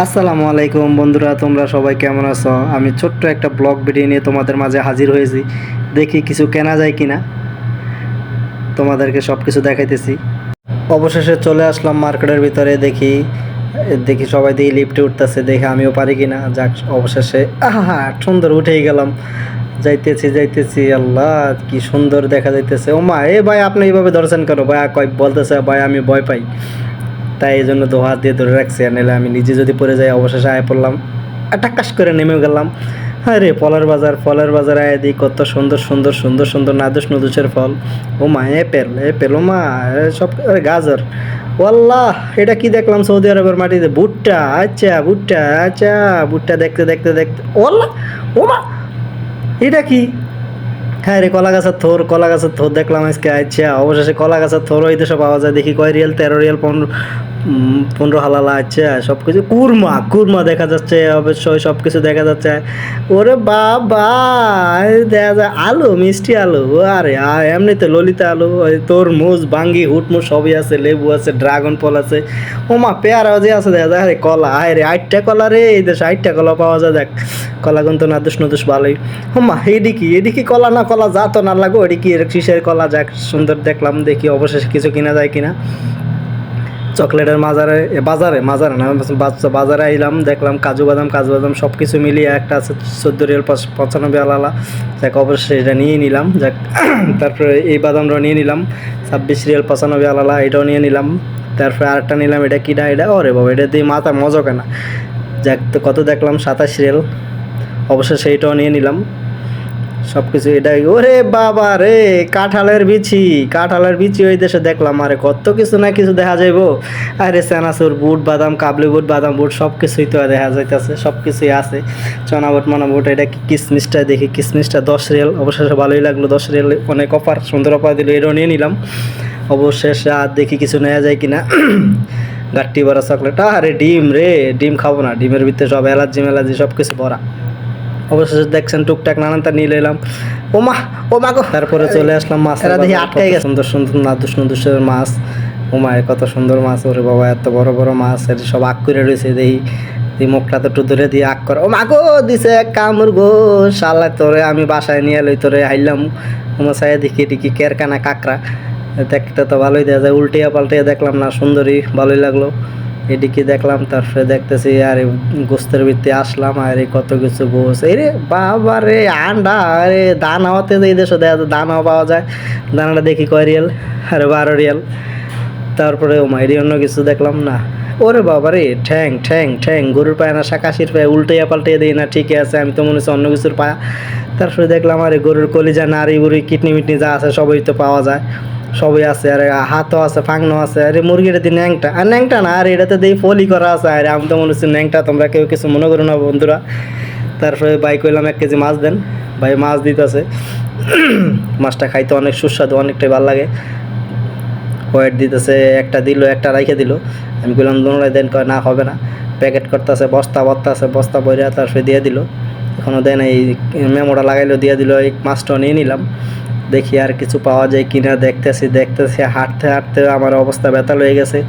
আসসালামু আলাইকুম বন্ধুরা, তোমরা সবাই কেমন আছো? আমি ছোট্ট একটা ব্লগ ভিডিও নিয়ে তোমাদের মাঝে হাজির হয়েছি। দেখি কিছু কেনা যায় কিনা, তোমাদেরকে সব কিছু দেখাইতেছি। অবশেষে চলে আসলাম মার্কেটের ভিতরে। দেখি দেখি সবাই দিয়ে লিফটে উঠতেছে, দেখে আমিও পারি কিনা। যাক, অবশেষে আহা সুন্দর উঠেই গেলাম। যাইতেছি যাইতেছি, আল্লাহ কি সুন্দর দেখা যাইতেছে। ও মা, এ ভাই আপনি এইভাবে ধরছেন কেন? ভাই কয় বলতেছে, ভাই আমি ভয় পাই, তাই এই জন্য দু হাত দিয়ে ধরে রাখছি। আর নাহলে আমি নিজে যদি পড়ে যাই। অবশেষে আয় পড়লাম, টাক্কাস করে নেমে গেলাম। হ্যাঁ রে, ফলের বাজার আয় দিই, কত সুন্দর সুন্দর সুন্দর সুন্দর নাদুস নদুসের ফল। ও মা, এপেল ও মা, সব গাজর। ওয়াল্লাহ, এটা কি দেখলাম সৌদি আরবের মাটিতে? ভুট্টা, আচ্ছা ভুট্টা, আচ্ছা ভুট্টা দেখতে দেখতে দেখতে ওয়াল্লাহ, ও মা, এটা কি? হ্যাঁ রে, কলা গাছের থোর দেখলাম আজকে। আচ্ছা, অবশেষে কলা গাছের থোর ওই দেশে পাওয়া যায়। দেখি কয় রিয়াল, 13 রিয়াল, 15 হালালা। আচ্ছা, সব কিছু কুরমা কুরমা দেখা যাচ্ছে, অবশ্যই সব কিছু দেখা যাচ্ছে। ওরে বাবা, দেখা যায় আলু, মিষ্টি আলু। আরে আর এমনিতে ললিতা আলু, ওই তরমুজ, বাঙ্গি, হুটমুট সবই আছে, লেবু আছে, ড্রাগন ফল আছে। ওমা, পেয়ারাও যে আছে দেখা যায়। আরে কলা, আরে 8টা কলা রে, এই দেশে 8টা কলা পাওয়া যায়। দেখ, কলা কিন্তু নাদুস নদুস ভালোই। হোমা, এদিকে কলা না, কলা যা তো না লাগো, এদিকে কিসের কলা? যাক, সুন্দর দেখলাম। দেখি অবশেষে কিছু কিনা যায় কিনা। চকলেটের বাজারে না, বাজারে আইলাম, দেখলাম কাজু বাদাম সব কিছু মিলিয়ে একটা আছে 14 রিয়াল 95 আলালা। যাক, অবশ্যই এটা নিয়ে নিলাম। যাক, তারপরে এই বাদামটাও নিয়ে নিলাম, 26 রিয়াল 95 আলালা, এটাও নিয়ে নিলাম। তারপরে আরেকটা নিলাম, এটা কিটা? এটা ওরে বাবা, এটা দিয়ে মাথা মজা কেনা। যাক, তো কত দেখলাম, 27 রিয়াল। অবশ্যই সেইটাও নিয়ে নিলাম। সব কিছু এটা। ওরে বাবা রে, কাঁঠালের বিচি ওই দেশে দেখলাম। আরে কত কিছু না কিছু দেখা যাইব। আরে চানাচুর, বুট বাদাম, কাবলি বুট, বাদাম বুট সব কিছুই তো দেখা যাইতেছে, সব কিছুই আছে। চনা বুট, মানা বুট। এটা কি কিসমিসটা? দেখি কিসমিসটা 10 রিয়াল। অবশেষে ভালোই লাগলো, 10 রিয়াল অনেক অফার, সুন্দর অফার দিল, এটাও নিয়ে নিলাম। অবশেষে আর দেখি কিছু নেওয়া যায় কিনা। গাট্টি ভরা চকলেট। আরে ডিম রে, ডিম খাবো না, ডিমের ভিতরে সব অ্যালার্জি সব কিছু ভরা। অবশেষে দেখছেন টুকটাক নানানটা নিয়ে এলাম। ওমা গো, তারপরে চলে আসলাম মাছ। এরা দেখি আটকাই গেছে, সুন্দর সুন্দর নাদুসের মাছ। ওমায় কত সুন্দর মাছ! ওরে বাবা, এত বড় বড় মাছ! এর সব আগ করে রয়েছে। দেখি এই মুখটা তো একটু ধরে দিয়ে আগ করে। ও মাগো, দিছে এক কামড় গো! শালা তোরে আমি বাসায় নিয়ে এলই, তোরে হাইলাম। আমার সাইড দেখি টিকি কেরকানা কাঁকড়া। দেখতে তো ভালোই দেখা যায়, উল্টিয়া পাল্টিয়া দেখলাম না, সুন্দরী, ভালোই লাগলো। এদিকে দেখলাম, তারপরে দেখতেছি আর গোস্তের ভিত্তি আসলাম। আর কত কিছু গোস, এই রে বাবা রে, আন্ডা! আরে দানা হতে এই দেশে দেখা যায়, দানাও পাওয়া যায়। দানাটা দেখি কয় রিয়াল? আরে 12 রিয়াল। তারপরে ও মাইরি অন্য কিছু দেখলাম না। ওরে বাবা রে, ঠ্যাং ঠ্যাং ঠ্যাং, গরুর পায় না, শাকাশির পায়, উল্টাইয়া পাল্টাইয়া দিই না, ঠিকই আছে, আমি তো মনে হচ্ছে অন্য কিছুর পায়া। তারপরে দেখলাম আরে গরুর কলিজা, নাড়ি বুড়ি, কিডনি মিটনি যা আছে সবই তো পাওয়া যায়, সবই আছে। আরে হাতও আছে, ফাংনো আছে। আরে মুরগিটা দিয়ে ন্যাংটা, আর ন্যাংটা না, আর এটাতে দিয়ে ফলি করা আছে। আরে আমি তো মনে হচ্ছে ন্যাংটা, তোমরা কেউ কিছু মনে করো না বন্ধুরা। তারপরে ভাই কইলাম 1 কেজি মাছ দেন। ভাই মাছ দিতেছে। মাছটা খাইতে অনেক সুস্বাদু, অনেকটাই ভালো লাগে। ওয়েট দিতেছে, একটা দিল, একটা রাইখে দিল। আমি বললাম দোনোটাই দেন, কয় না হবে না। প্যাকেট করতেছে, বস্তা আছে, বস্তা বইরা তারপরে দিয়ে দিল। এখনও দেয় না, এই মেমোটা লাগাইলো, দিয়ে দিল। এই মাছটাও নিয়ে নিলাম। দেখি আর কিছু পাওয়া যায় কিনা, দেখতেছি হাঁটতে হাঁটতে আমার অবস্থা বেতাল হয়ে গেছে।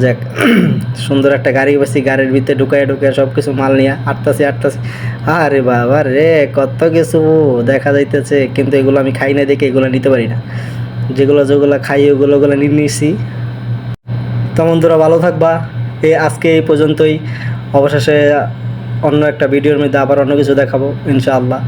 যাক, সুন্দর একটা গাড়ি পাইছি, গাড়ির ভিতরে ঢুকায় সব কিছু মাল নিয়ে হাঁটতেছি। আরে বাবা রে, কত কিছু দেখা যাইতেছে, কিন্তু এগুলো আমি খাই না দেখে এগুলো নিতে পারি না। যেগুলো খাই ওগুলো নিয়ে নিছি। তো বন্ধুরা, ভালো থাকবা। আজকে এই পর্যন্তই। অবশেষে অন্য একটা ভিডিওর মধ্যে আবার অন্য কিছু দেখাবো ইনশাআল্লাহ।